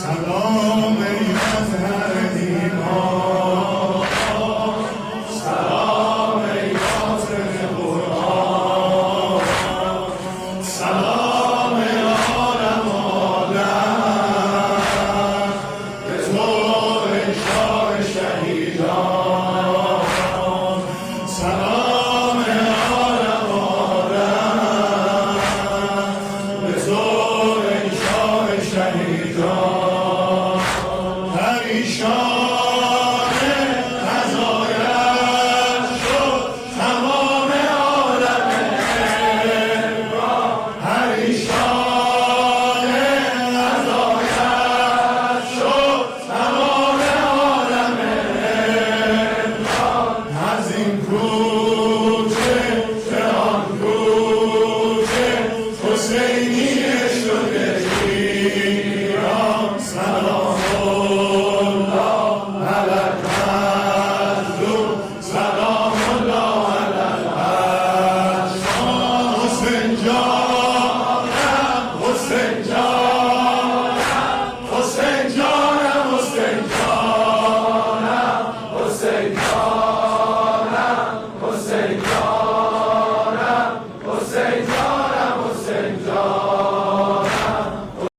سلام ای مظهر ایمان، سلام ای باطن قرآن، سلام عالم عالم به تو ای شاه شهیدان. سلام عالم عالم به تو ای شاه شهیدان.